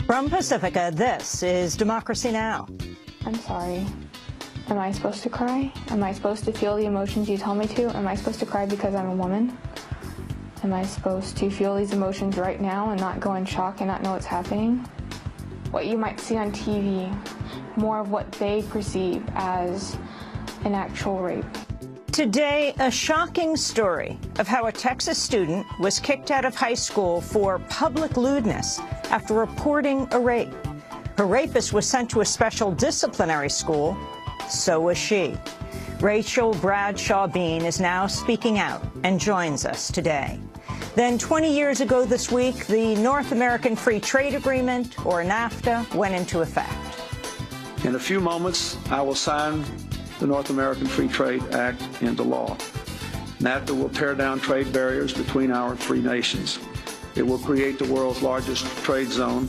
From Pacifica, this is Democracy Now! I'm sorry. Am I supposed to cry? Am I supposed to feel the emotions you tell me to? Am I supposed to cry because I'm a woman? Am I supposed to feel these emotions right now and not go in shock and not know what's happening? What you might see on TV, more of what they perceive as an actual rape. Today, a shocking story of how a Texas student was kicked out of high school for public lewdness after reporting a rape. Her rapist was sent to a special disciplinary school. So was she. Rachel Bradshaw Bean is now speaking out and joins us today. Then 20 years ago this week, the North American Free Trade Agreement, or NAFTA, went into effect. In a few moments, I will sign the North American Free Trade Act into law. NAFTA will tear down trade barriers between our three nations. It will create the world's largest trade zone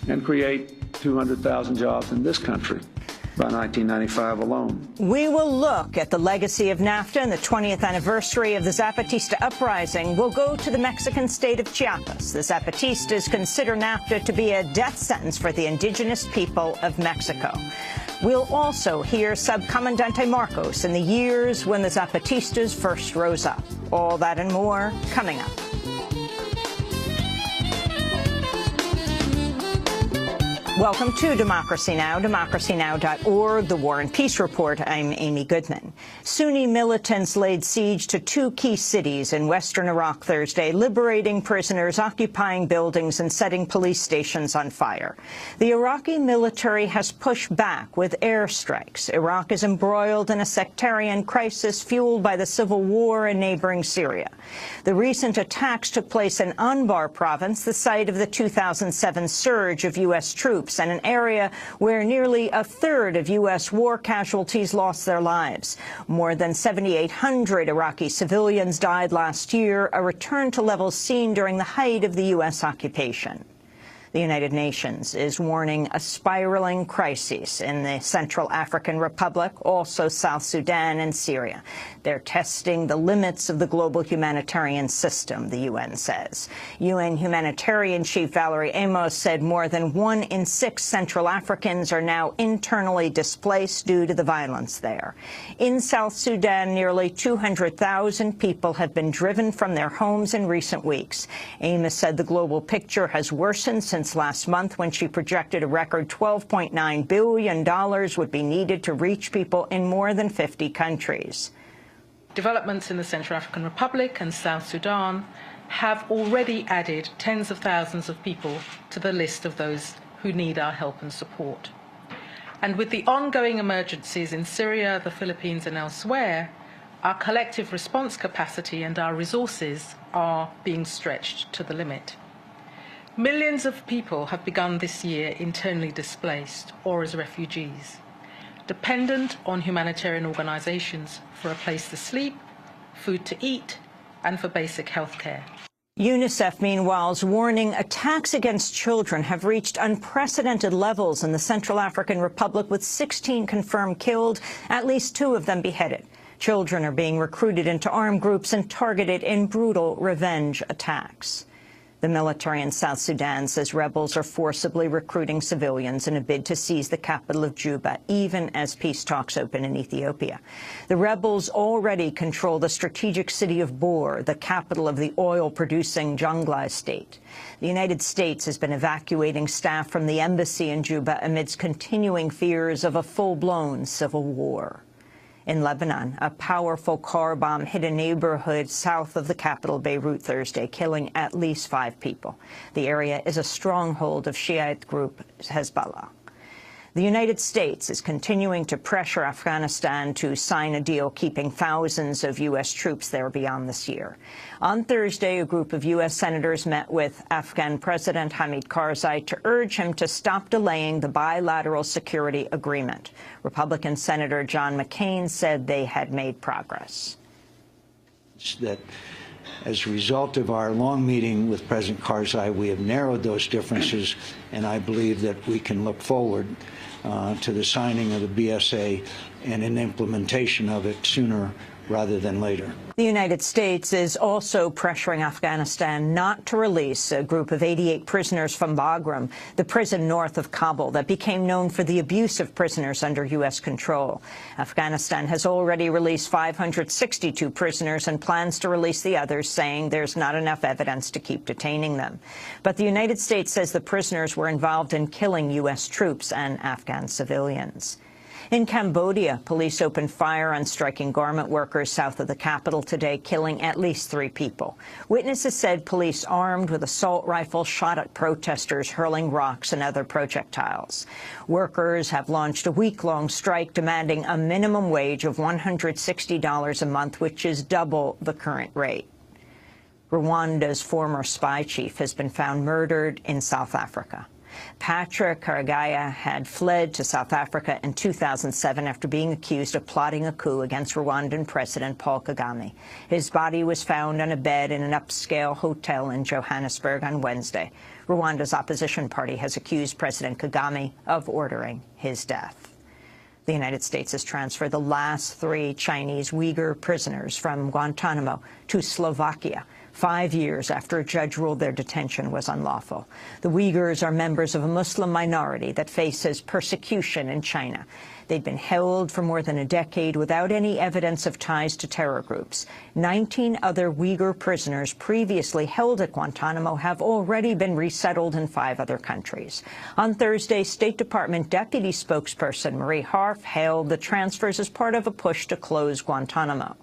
and create 200,000 jobs in this country by 1995 alone. We will look at the legacy of NAFTA and the 20th anniversary of the Zapatista uprising. We'll go to the Mexican state of Chiapas. The Zapatistas consider NAFTA to be a death sentence for the indigenous people of Mexico. We'll also hear Subcomandante Marcos in the years when the Zapatistas first rose up. All that and more coming up. Welcome to Democracy Now!, democracynow.org, The War and Peace Report. I'm Amy Goodman. Sunni militants laid siege to two key cities in western Iraq Thursday, liberating prisoners, occupying buildings, and setting police stations on fire. The Iraqi military has pushed back with airstrikes. Iraq is embroiled in a sectarian crisis fueled by the civil war in neighboring Syria. The recent attacks took place in Anbar province, the site of the 2007 surge of U.S. troops, and an area where nearly a third of U.S. war casualties lost their lives. More than 7,800 Iraqi civilians died last year, a return to levels seen during the height of the U.S. occupation. The United Nations is warning a spiraling crisis in the Central African Republic, also South Sudan and Syria. They're testing the limits of the global humanitarian system, the UN says. UN humanitarian chief Valerie Amos said more than 1 in 6 Central Africans are now internally displaced due to the violence there. In South Sudan, nearly 200,000 people have been driven from their homes in recent weeks. Amos said the global picture has worsened since last month, when she projected a record $12.9 billion would be needed to reach people in more than 50 countries. Developments in the Central African Republic and South Sudan have already added tens of thousands of people to the list of those who need our help and support. And with the ongoing emergencies in Syria, the Philippines and elsewhere, our collective response capacity and our resources are being stretched to the limit. Millions of people have begun this year internally displaced or as refugees, dependent on humanitarian organizations for a place to sleep, food to eat, and for basic health care. UNICEF, meanwhile, is warning attacks against children have reached unprecedented levels in the Central African Republic, with 16 confirmed killed, at least 2 of them beheaded. Children are being recruited into armed groups and targeted in brutal revenge attacks. The military in South Sudan says rebels are forcibly recruiting civilians in a bid to seize the capital of Juba, even as peace talks open in Ethiopia. The rebels already control the strategic city of Bor, the capital of the oil-producing Jonglei state. The United States has been evacuating staff from the embassy in Juba amidst continuing fears of a full-blown civil war. In Lebanon, a powerful car bomb hit a neighborhood south of the capital, Beirut, Thursday, killing at least 5 people. The area is a stronghold of Shiite group Hezbollah. The United States is continuing to pressure Afghanistan to sign a deal keeping thousands of U.S. troops there beyond this year. On Thursday, a group of U.S. senators met with Afghan President Hamid Karzai to urge him to stop delaying the bilateral security agreement. Republican Senator John McCain said they had made progress. That as a result of our long meeting with President Karzai, we have narrowed those differences, and I believe that we can look forward to the signing of the BSA and an implementation of it sooner rather than later. The United States is also pressuring Afghanistan not to release a group of 88 prisoners from Bagram, the prison north of Kabul that became known for the abuse of prisoners under U.S. control. Afghanistan has already released 562 prisoners and plans to release the others, saying there's not enough evidence to keep detaining them. But the United States says the prisoners were involved in killing U.S. troops and Afghan civilians. In Cambodia, police opened fire on striking garment workers south of the capital today, killing at least 3 people. Witnesses said police armed with assault rifles shot at protesters, hurling rocks and other projectiles. Workers have launched a week-long strike demanding a minimum wage of $160 a month, which is double the current rate. Rwanda's former spy chief has been found murdered in South Africa. Patrick Karegeya had fled to South Africa in 2007 after being accused of plotting a coup against Rwandan President Paul Kagame. His body was found on a bed in an upscale hotel in Johannesburg on Wednesday. Rwanda's opposition party has accused President Kagame of ordering his death. The United States has transferred the last 3 Chinese Uyghur prisoners from Guantanamo to Slovakia, 5 years after a judge ruled their detention was unlawful. The Uyghurs are members of a Muslim minority that faces persecution in China. They'd been held for more than a decade without any evidence of ties to terror groups. 19 other Uyghur prisoners previously held at Guantanamo have already been resettled in 5 other countries. On Thursday, State Department Deputy Spokesperson Marie Harf hailed the transfers as part of a push to close Guantanamo.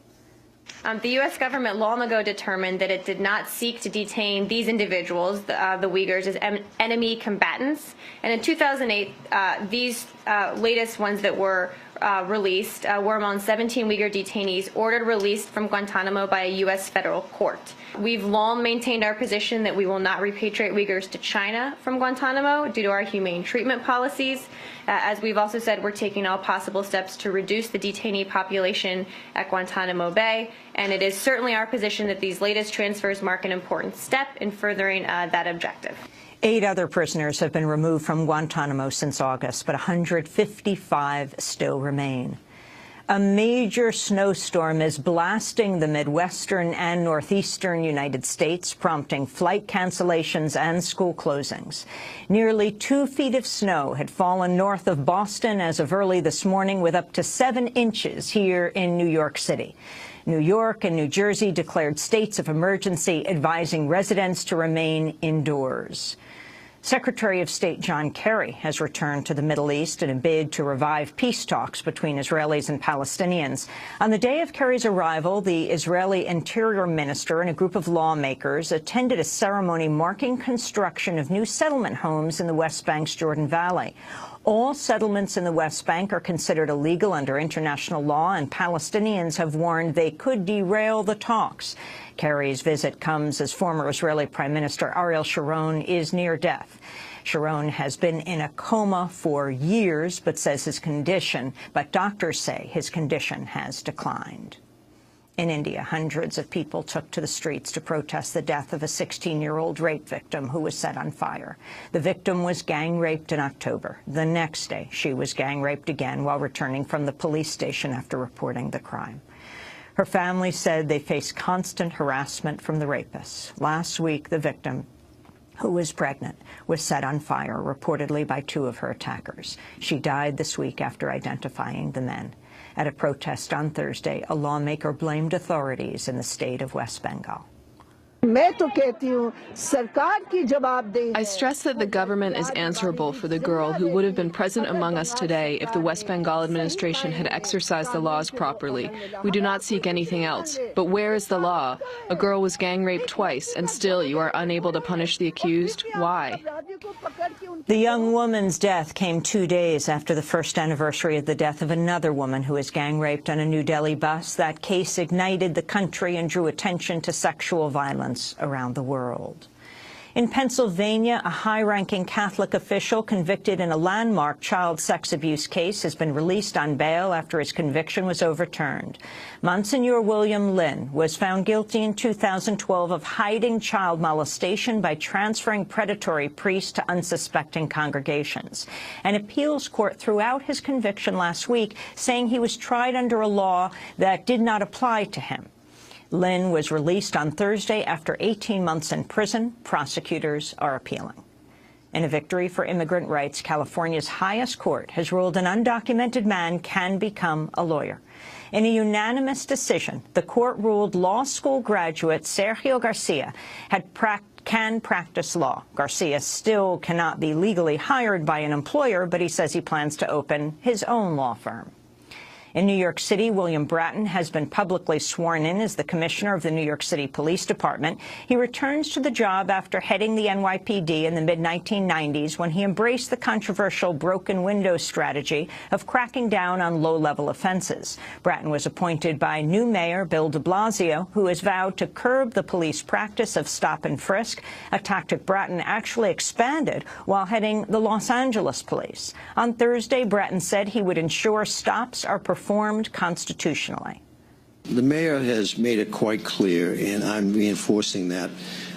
The U.S. government long ago determined that it did not seek to detain these individuals, the Uyghurs, as enemy combatants. And in 2008, these latest ones that were released were among 17 Uyghur detainees ordered released from Guantanamo by a U.S. federal court. We've long maintained our position that we will not repatriate Uyghurs to China from Guantanamo due to our humane treatment policies. As we've also said, we're taking all possible steps to reduce the detainee population at Guantanamo Bay, and it is certainly our position that these latest transfers mark an important step in furthering that objective. 8 other prisoners have been removed from Guantanamo since August, but 155 still remain. A major snowstorm is blasting the Midwestern and Northeastern United States, prompting flight cancellations and school closings. Nearly 2 feet of snow had fallen north of Boston as of early this morning, with up to 7 inches here in New York City. New York and New Jersey declared states of emergency, advising residents to remain indoors. Secretary of State John Kerry has returned to the Middle East in a bid to revive peace talks between Israelis and Palestinians. On the day of Kerry's arrival, the Israeli Interior Minister and a group of lawmakers attended a ceremony marking construction of new settlement homes in the West Bank's Jordan Valley. All settlements in the West Bank are considered illegal under international law, and Palestinians have warned they could derail the talks. Kerry's visit comes as former Israeli Prime Minister Ariel Sharon is near death. Sharon has been in a coma for years, but doctors say his condition has declined. In India, hundreds of people took to the streets to protest the death of a 16-year-old rape victim who was set on fire. The victim was gang raped in October. The next day, she was gang raped again while returning from the police station after reporting the crime. Her family said they faced constant harassment from the rapists. Last week, the victim, who was pregnant, was set on fire, reportedly by 2 of her attackers. She died this week after identifying the men. At a protest on Thursday, a lawmaker blamed authorities in the state of West Bengal. I stress that the government is answerable for the girl who would have been present among us today if the West Bengal administration had exercised the laws properly. We do not seek anything else. But where is the law? A girl was gang raped twice, and still you are unable to punish the accused. Why? The young woman's death came 2 days after the first anniversary of the death of another woman who was gang raped on a New Delhi bus. That case ignited the country and drew attention to sexual violence around the world. In Pennsylvania, a high-ranking Catholic official convicted in a landmark child sex abuse case has been released on bail after his conviction was overturned. Monsignor William Lynn was found guilty in 2012 of hiding child molestation by transferring predatory priests to unsuspecting congregations. An appeals court threw out his conviction last week, saying he was tried under a law that did not apply to him. Lynn was released on Thursday after 18 months in prison. Prosecutors are appealing. In a victory for immigrant rights, California's highest court has ruled an undocumented man can become a lawyer. In a unanimous decision, the court ruled law school graduate Sergio Garcia can practice law. Garcia still cannot be legally hired by an employer, but he says he plans to open his own law firm. In New York City, William Bratton has been publicly sworn in as the commissioner of the New York City Police Department. He returns to the job after heading the NYPD in the mid-1990s when he embraced the controversial broken window strategy of cracking down on low-level offenses. Bratton was appointed by new mayor Bill de Blasio, who has vowed to curb the police practice of stop and frisk, a tactic Bratton actually expanded while heading the Los Angeles police. On Thursday, Bratton said he would ensure stops are performed constitutionally. The mayor has made it quite clear, and I'm reinforcing that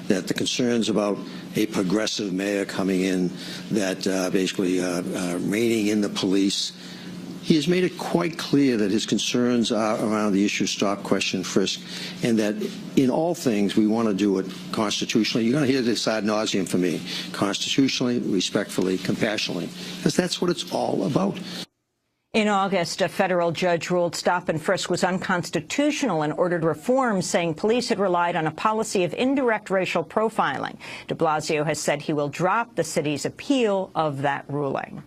the concerns about a progressive mayor coming in, that basically reining in the police, he has made it quite clear that his concerns are around the issue of stop, question, frisk, and that in all things we want to do it constitutionally. You're going to hear this ad nauseum from me, constitutionally, respectfully, compassionately, because that's what it's all about. In August, a federal judge ruled stop and frisk was unconstitutional and ordered reforms, saying police had relied on a policy of indirect racial profiling. De Blasio has said he will drop the city's appeal of that ruling.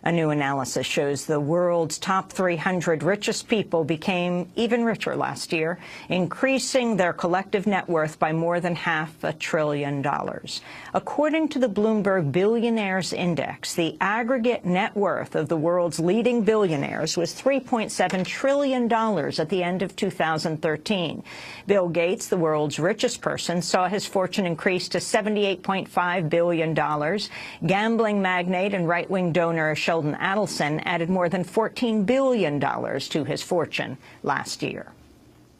A new analysis shows the world's top 300 richest people became even richer last year, increasing their collective net worth by more than $500 billion. According to the Bloomberg Billionaires Index, the aggregate net worth of the world's leading billionaires was $3.7 trillion at the end of 2013. Bill Gates, the world's richest person, saw his fortune increase to $78.5 billion. Gambling magnate and right-wing donor Sheldon Adelson added more than $14 billion to his fortune last year.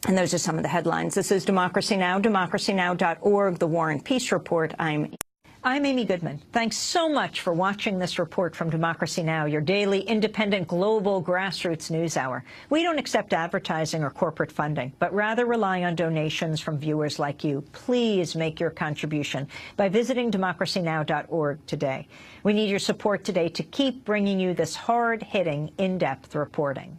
And those are some of the headlines. This is Democracy Now!, democracynow.org, The War and Peace Report. I'm Amy Goodman. Thanks so much for watching this report from Democracy Now!, your daily independent global grassroots news hour. We don't accept advertising or corporate funding, but rather rely on donations from viewers like you. Please make your contribution by visiting democracynow.org today. We need your support today to keep bringing you this hard-hitting, in-depth reporting.